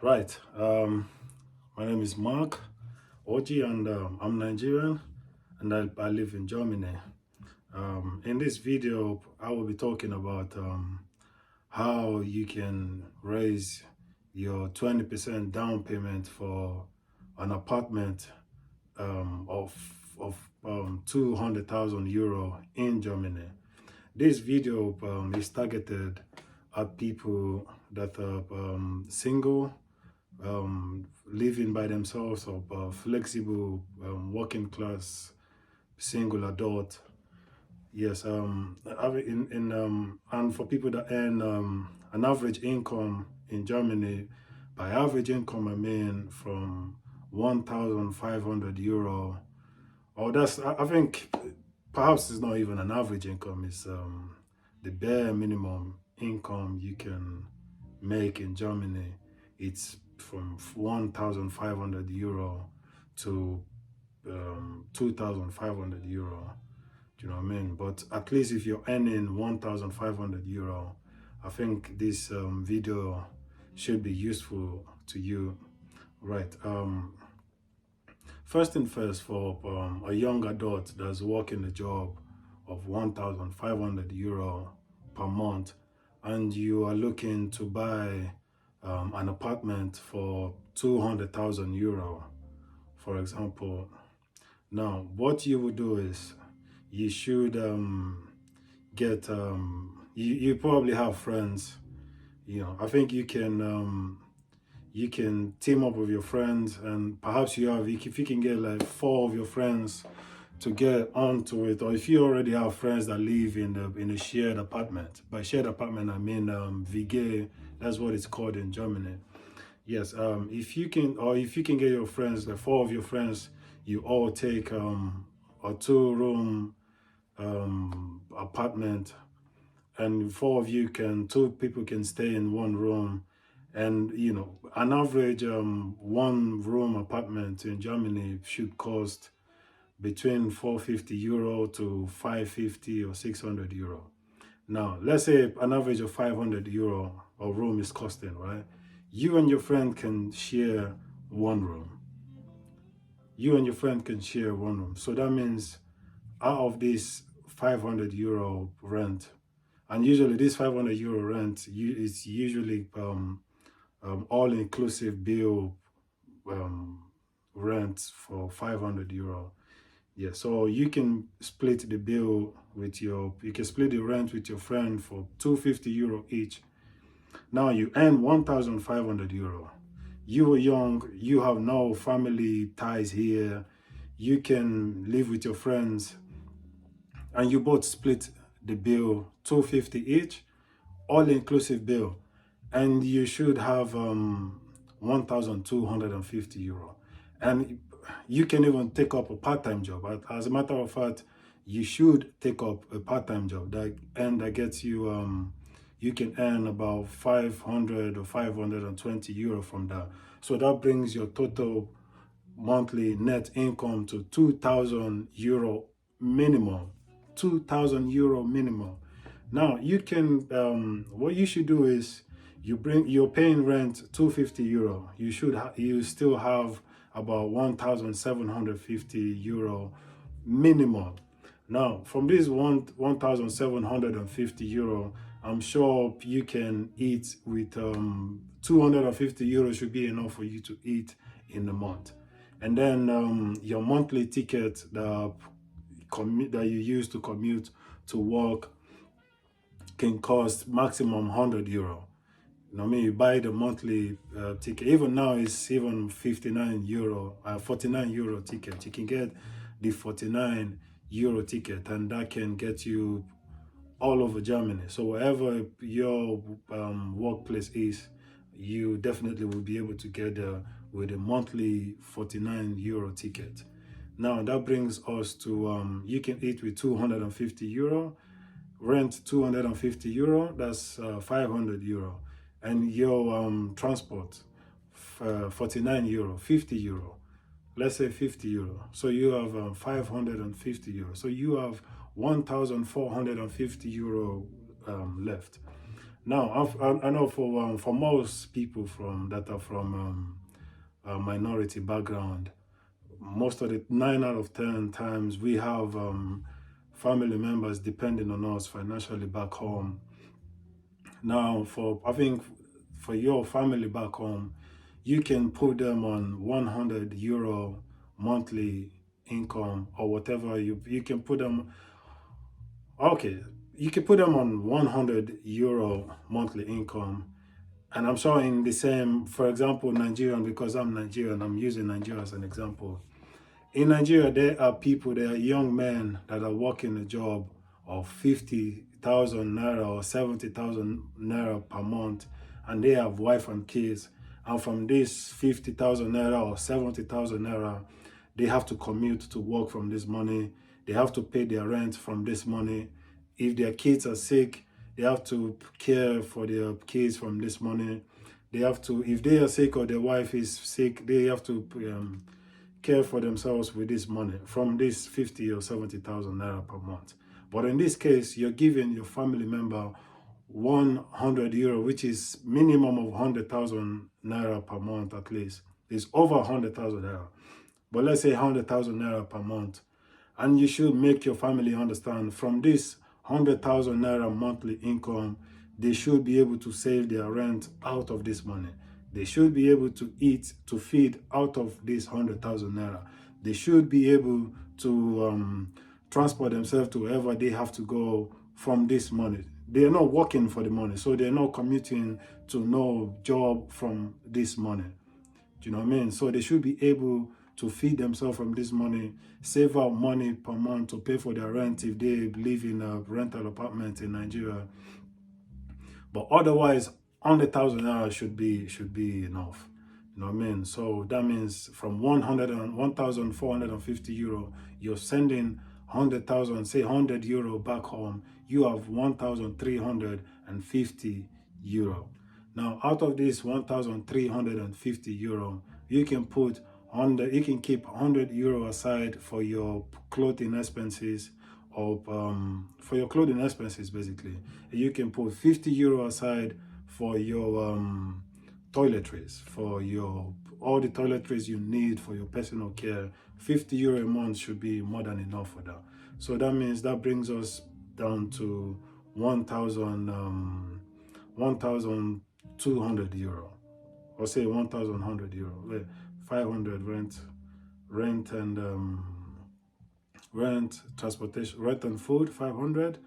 Right. My name is Mark Oji, and I'm Nigerian, and I live in Germany. In this video, I will be talking about how you can raise your 20% down payment for an apartment of 200,000 euro in Germany. This video is targeted at people that are single, living by themselves, or flexible, working class, single adult. Yes, and for people that earn an average income in Germany, by average income I mean from 1,500 euro, or I think perhaps it's not even an average income, it's the bare minimum income you can make in Germany. It's from 1,500 euro to 2,500 euro. Do you know what I mean? But at least if you're earning 1,500 euro, I think this video should be useful to you. Right. First thing first, for a young adult that's working a job of 1,500 euro per month, and you are looking to buy an apartment for 200,000 euro, for example. Now, what you would do is you should get, you probably have friends. I think you can team up with your friends, and perhaps if you can get like four of your friends to get onto it, or if you already have friends that live in a shared apartment. By shared apartment I mean WG. That's what it's called in Germany. Yes. If you can get your friends, like four of your friends, you all take a two-room apartment, and two people can stay in one room. And an average one room apartment in Germany should cost between 450 euro to 550 or 600 euro. Now, let's say an average of 500 euro a room is costing, right? You and your friend can share one room. You and your friend can share one room. So that means out of this 500 euro rent, and usually this 500 euro rent is usually all-inclusive bill um, rent for 500 euro. Yeah, so you can split the bill you can split the rent with your friend for 250 euro each. Now you earn 1,500 euro. You are young, you have no family ties here, you can live with your friends, and you both split the bill 250 each, all-inclusive bill, and you should have 1,250 euro. And you can even take up a part-time job. As a matter of fact, you should take up a part-time job that gets you you can earn about 500 or 520 euro from that. So that brings your total monthly net income to 2,000 euro minimum. 2,000 euro minimum. Now you can what you should do is you're paying rent 250 euro. You still have about 1,750 euro minimum. Now from this 1,750 euro, I'm sure you can eat with 250 euro should be enough for you to eat in a month. And then your monthly ticket that you use to commute to work can cost maximum 100 euro. You know what I mean? You buy the monthly ticket. Even now it's even 59 euro, 49 euro ticket. You can get the 49 euro ticket, and that can get you all over Germany. So wherever your workplace is, you definitely will be able to get there with a monthly 49 euro ticket. Now that brings us to you can eat with 250 euro, rent 250 euro, that's 500 euro, and your transport 49 euro, 50 euro, let's say 50 euro. So you have 550 euro. So you have 1,450 euro left. Now, I know for most people from that are from a minority background, most of the 9 out of 10 times we have family members depending on us financially back home. Now, for I think for your family back home, you can put them on 100 euro monthly income or whatever you can put them. Okay, you can put them on 100 euro monthly income. And I'm sure in the same, for example, Nigerian, because I'm Nigerian, I'm using Nigeria as an example. In Nigeria, there are people, there are young men that are working a job of 50,000 naira or 70,000 naira per month, and they have wife and kids. And from this 50,000 naira or 70,000 naira, they have to commute to work from this money. They have to pay their rent from this money. If their kids are sick, they have to care for their kids from this money. They have to, if they are sick or their wife is sick, they have to care for themselves with this money from this 50 or 70,000 naira per month. But in this case, you're giving your family member 100 euro, which is minimum of 100,000 naira per month at least. It's over 100,000 naira. But let's say 100,000 naira per month. And you should make your family understand from this 100,000 naira monthly income, they should be able to save their rent out of this money. They should be able to eat, to feed out of this 100,000 naira. They should be able to transport themselves to wherever they have to go from this money. They are not working for the money, so they're not commuting to no job from this money. Do you know what I mean? So they should be able to feed themselves from this money, save up money per month to pay for their rent if they live in a rental apartment in Nigeria. But otherwise, 100,000 naira should be enough. You know what I mean? So that means from 1,450 euro, you're sending 100,000, say 100 euro back home. You have 1,350 euro. Now, out of this 1,350 euro, you can put you can keep 100 euro aside for your clothing expenses, or for your clothing expenses basically. You can put 50 euro aside for your toiletries, for your all the toiletries you need for your personal care. 50 euro a month should be more than enough for that. So that means that brings us down to 1,200 euro, or say 1,100 euro. 500 rent and transportation, rent and food 500,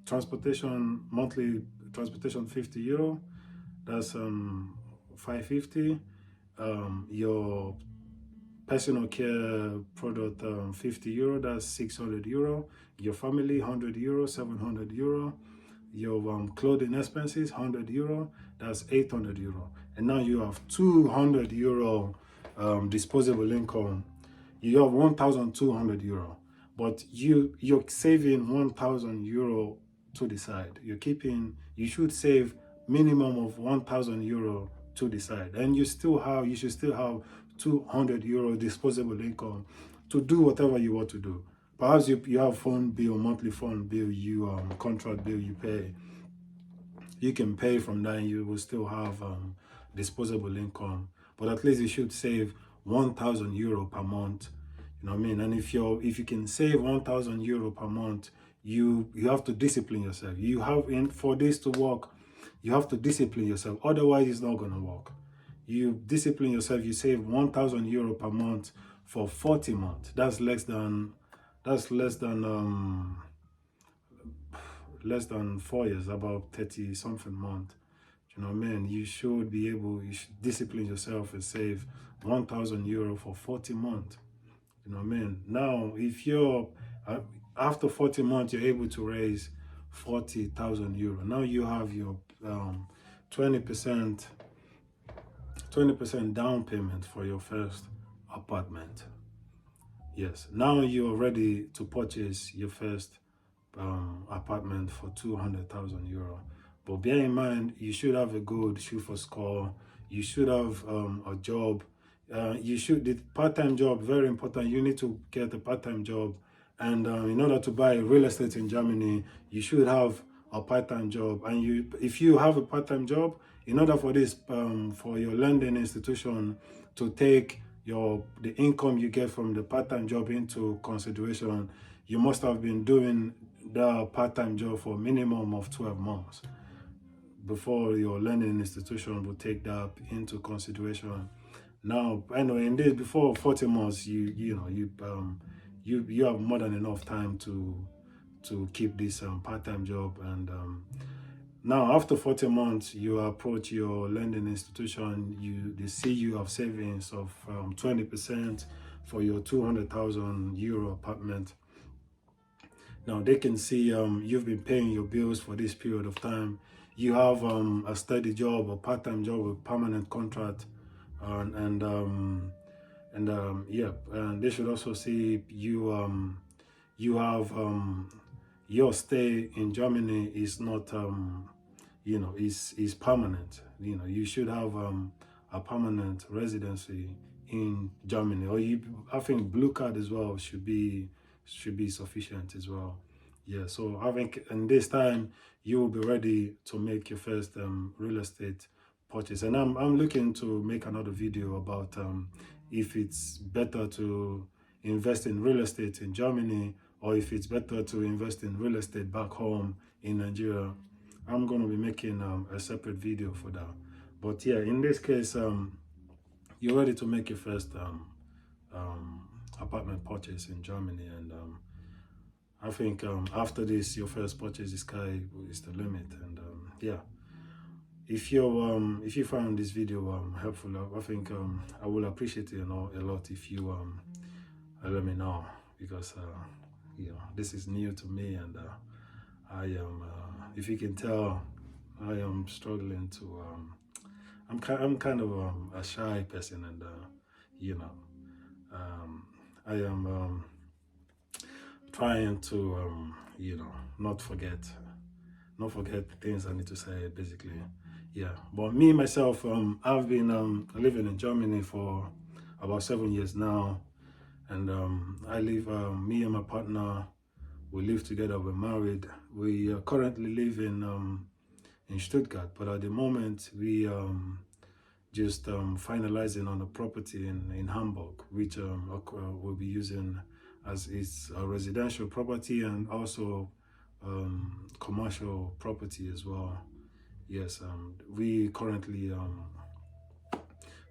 transportation, monthly transportation 50 euro, that's 550. Your personal care product 50 euro, that's 600 euro. Your family 100 euro, 700 euro. Your clothing expenses 100 euro, that's 800 euro. And now you have 200 euro disposable income. You have 1,200 euro, but you're saving 1,000 euro to the side. You should save minimum of 1,000 euro to the side, and you should still have 200 euro disposable income to do whatever you want to do. Perhaps you have phone bill, monthly phone bill, you contract bill you pay. You can pay from that and you will still have disposable income. But at least you should save 1,000 euro per month. You know what I mean? And if you can save 1,000 euro per month, you have to discipline yourself. For this to work, you have to discipline yourself. Otherwise, it's not gonna work. You discipline yourself. You save 1,000 euro per month for 40 months. That's less than less than 4 years, about 30 something month. You know what I mean? You should discipline yourself and save 1,000 euro for 40 months. You know what I mean? Now, if you're after 40 months, you're able to raise 40,000 euro. Now you have your 20% down payment for your first apartment. Yes, now you're ready to purchase your first apartment for 200,000 euro. But bear in mind, you should have a good SHUFA score. You should have a job. The part-time job, very important. You need to get a part-time job. And in order to buy real estate in Germany, you should have a part-time job, and if you have a part-time job, in order for this for your lending institution to take the income you get from the part-time job into consideration, you must have been doing the part-time job for a minimum of 12 months before your lending institution will take that into consideration. Now, anyway, in this before 40 months, you have more than enough time to keep this part-time job. And now, after 40 months, you approach your lending institution. They see you have savings of 20% for your 200,000 euro apartment. Now they can see you've been paying your bills for this period of time. You have a steady job, a part-time job, a permanent contract, and yeah, and they should also see you have your stay in Germany is not is permanent. You should have a permanent residency in Germany, or I think blue card as well should be sufficient as well. Yeah, so I think in this time you will be ready to make your first real estate purchase. And I'm looking to make another video about if it's better to invest in real estate in Germany, or if it's better to invest in real estate back home in Nigeria. I'm going to be making a separate video for that. But yeah, in this case, you're ready to make your first apartment purchase in Germany, and I think after this, your first purchase, the sky is the limit. And yeah, if you found this video helpful, I think I will appreciate it a lot if you let me know, because this is new to me, and I am if you can tell, I am struggling to I'm kind of a shy person, and I am trying to not forget the things I need to say, basically. Yeah, but me myself, I've been living in Germany for about 7 years now, and I live me and my partner, we live together, we're married. We currently live in Stuttgart, but at the moment we just finalizing on a property in Hamburg, which we'll be using as it's a residential property and also commercial property as well. Yes, we currently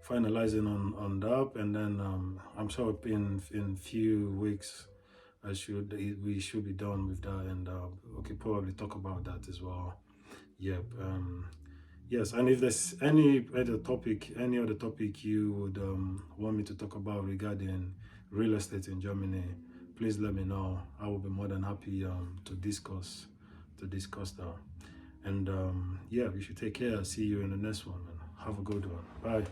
finalizing on that, and then I'm sure in few weeks we should be done with that, and we could probably talk about that as well. Yep. Yes, and if there's any other topic you would want me to talk about regarding real estate in Germany, please let me know. I will be more than happy to discuss that. And yeah, you should take care. See you in the next one, and have a good one. Bye.